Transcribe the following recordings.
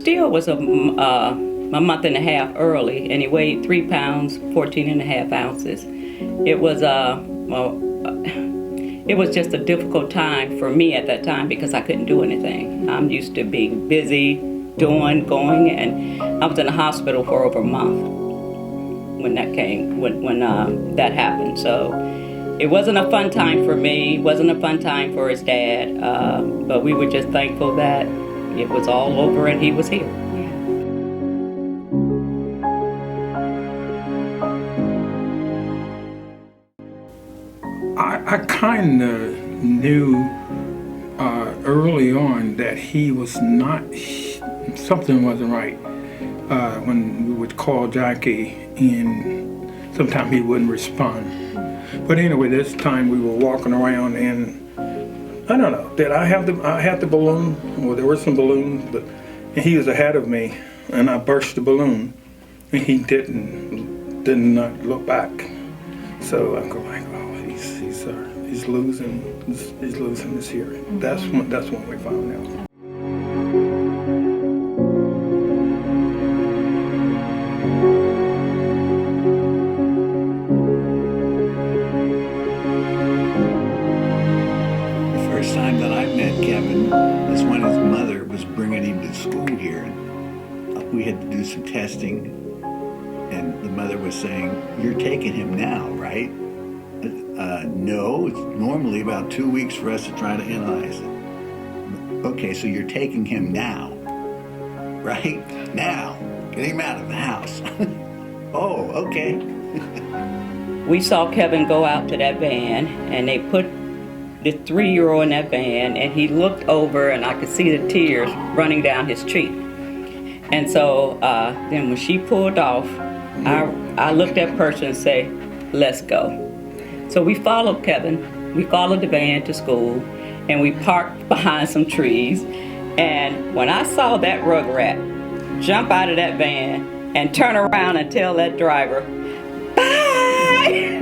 still was a month and a half early, and he weighed 3 pounds, 14 and a half ounces. It was it was just a difficult time for me at that time because I couldn't do anything. I'm used to being busy, doing, going, and I was in the hospital for over a month when that that happened. So it wasn't a fun time for me, it wasn't a fun time for his dad, but we were just thankful that it was all over and he was here. I kind of knew early on that he was not, something wasn't right. When we would call Jackie and sometimes he wouldn't respond. But anyway, this time we were walking around and I don't know, did I have the balloon? Well, there were some balloons, but and he was ahead of me and I burst the balloon and he did not look back. So I go like, oh, he's losing his hearing. That's when we found out. The first time that I met Kevin is when his mother was bringing him to school here. We had to do some testing, and the mother was saying, "You're taking him now, right?" No, it's normally about 2 weeks for us to try to analyze it. Okay, so you're taking him now, right? Now, get him out of the house. Oh, okay. We saw Kevin go out to that van and they put the 3-year-old in that van and he looked over and I could see the tears running down his cheek. And so then when she pulled off, I looked at Percy and said, "Let's go." So we followed Kevin, we followed the van to school, and we parked behind some trees. And when I saw that rugrat jump out of that van and turn around and tell that driver, "Bye!"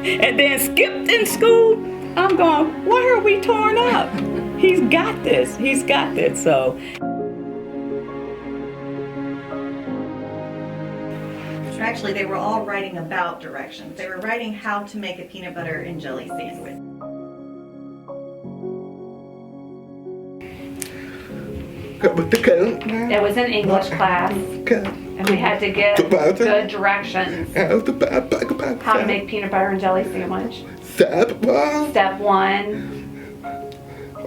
and then skipped in school, I'm going, why are we torn up? He's got this, so. Actually, they were all writing about directions. They were writing how to make a peanut butter and jelly sandwich. It was an English class, and we had to give good directions how to make peanut butter and jelly sandwich. Step 1.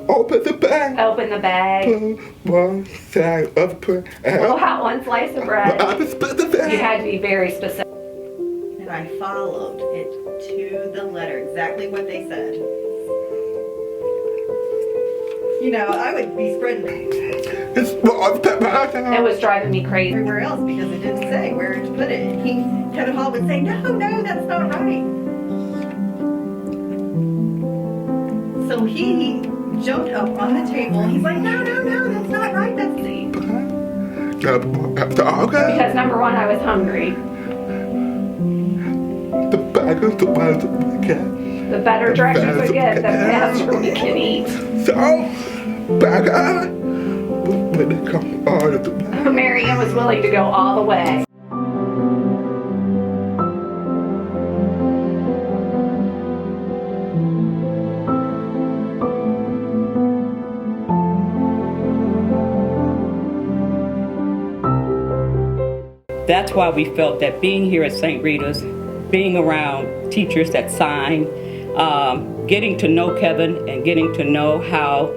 Open the bag. Pull out 1 slice of bread. You had to be very specific. And I followed it to the letter, exactly what they said. You know, I would be spreading It was driving me crazy. everywhere else because it didn't say where to put it. And Kevin Hall would say, no, that's not right. So he jumped up on the table and he's like, no, that's not right, that's Z. Because number 1, I was hungry. The better directions we get, the faster we can eat. Mary Ann was willing to go all the way. That's why we felt that being here at St. Rita's, being around teachers that sign, getting to know Kevin and getting to know how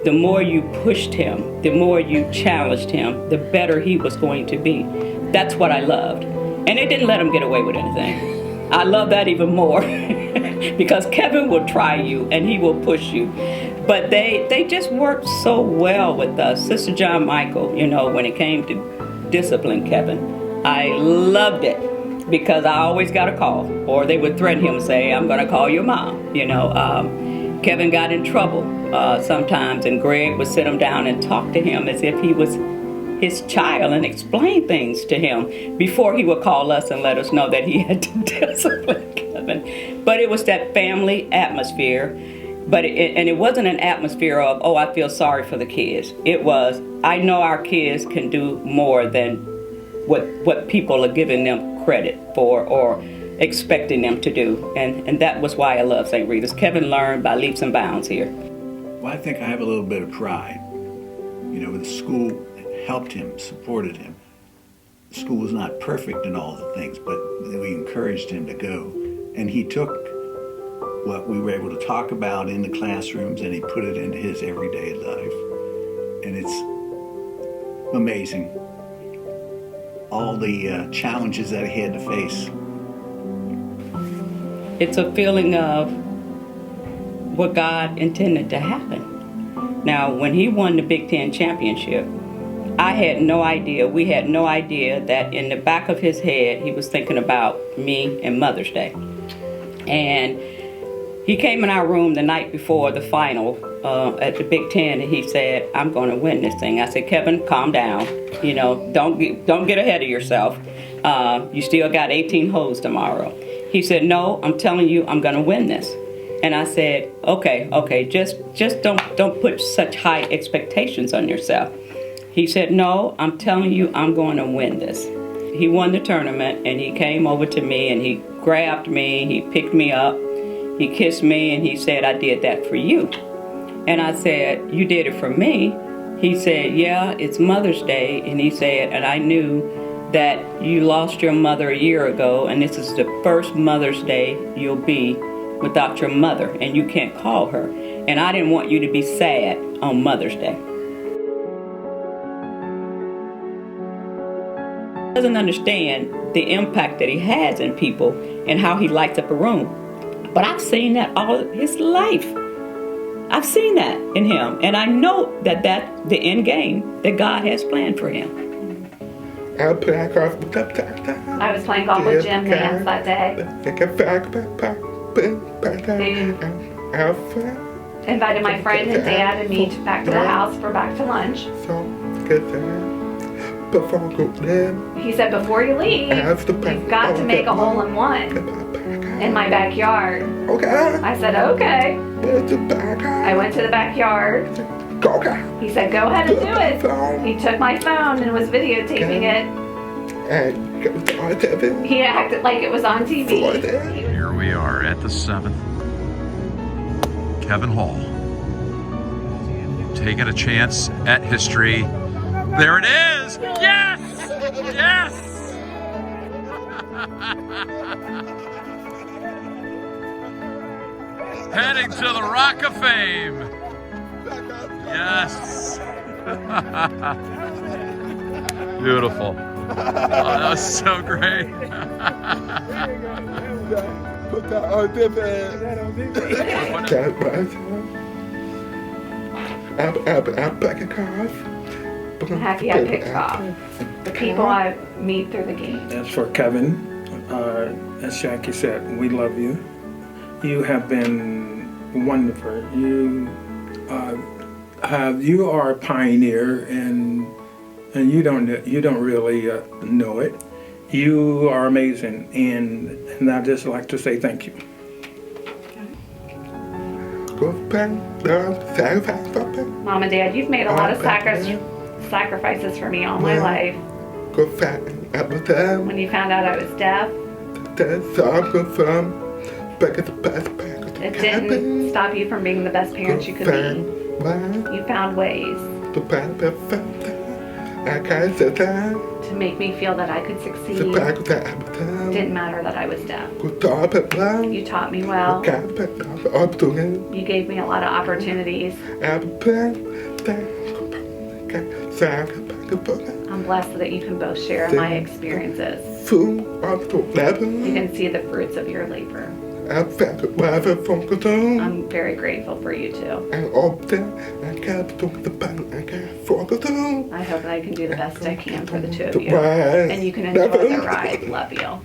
the more you pushed him, the more you challenged him, the better he was going to be. That's what I loved. And it didn't let him get away with anything. I love that even more because Kevin will try you and he will push you. But they just worked so well with us. Sister John Michael, you know, when it came to discipline Kevin, I loved it because I always got a call, or they would threaten him and say, "I'm going to call your mom." You know, Kevin got in trouble sometimes, and Greg would sit him down and talk to him as if he was his child and explain things to him before he would call us and let us know that he had to discipline Kevin. But it was that family atmosphere. But it wasn't an atmosphere of, oh, I feel sorry for the kids. It was, I know our kids can do more than what people are giving them credit for or expecting them to do. And that was why I love St. Rita's. Kevin learned by leaps and bounds here. Well, I think I have a little bit of pride. You know, the school helped him, supported him. The school was not perfect in all the things, but we encouraged him to go. And he took what we were able to talk about in the classrooms and he put it into his everyday life. And it's amazing. All the challenges that he had to face. It's a feeling of what God intended to happen. Now, when he won the Big Ten championship, I had no idea, we had no idea that in the back of his head, he was thinking about me and Mother's Day. And he came in our room the night before the final at the Big Ten, and he said, I'm going to win this thing. I said, Kevin, calm down. You know, don't get ahead of yourself. You still got 18 holes tomorrow. He said, no, I'm telling you, I'm going to win this. And I said, okay, just don't put such high expectations on yourself. He said, no, I'm telling you, I'm going to win this. He won the tournament, and he came over to me, and he grabbed me, he picked me up, he kissed me, and he said, I did that for you. And I said, you did it for me? He said, yeah, it's Mother's Day. And he said, and I knew that you lost your mother a year ago, and this is the first Mother's Day you'll be without your mother, and you can't call her. And I didn't want you to be sad on Mother's Day. He doesn't understand the impact that he has in people and how he lights up a room. But I've seen that all his life. I've seen that in him. And I know that that's the end game that God has planned for him. I was playing golf with Jim Nance that day. He invited my friend and dad and me back to the house for back to lunch. He said, before you leave, you've got to make a hole-in-one in my backyard. Okay. I said, okay. I went to the backyard. He said, go ahead and do it. He took my phone and was videotaping it. He acted like it was on TV. Here we are at the 7th. Kevin Hall. Taking a chance at history. There it is! Yes! Yes! Heading to the Rock of Fame. Yes. Beautiful. Oh, that was so great. Put that on I'm back at cars. Happy I picked off the people I meet through the game. As for Kevin, as Jackie said, we love you. You have been wonderful. You are a pioneer, and you don't really know it. You are amazing, and I just like to say thank you. Mom and Dad, you've made a lot of sacrifices for me all my life. When you found out I was deaf, it didn't stop you from being the best parents you could be. You found ways to make me feel that I could succeed. It didn't matter that I was deaf. You taught me well. You gave me a lot of opportunities. I'm blessed that you can both share in my experiences. You can see the fruits of your labor. I'm very grateful for you too. I hope that I can do the best I can for the two of you. And you can enjoy the ride. Love you.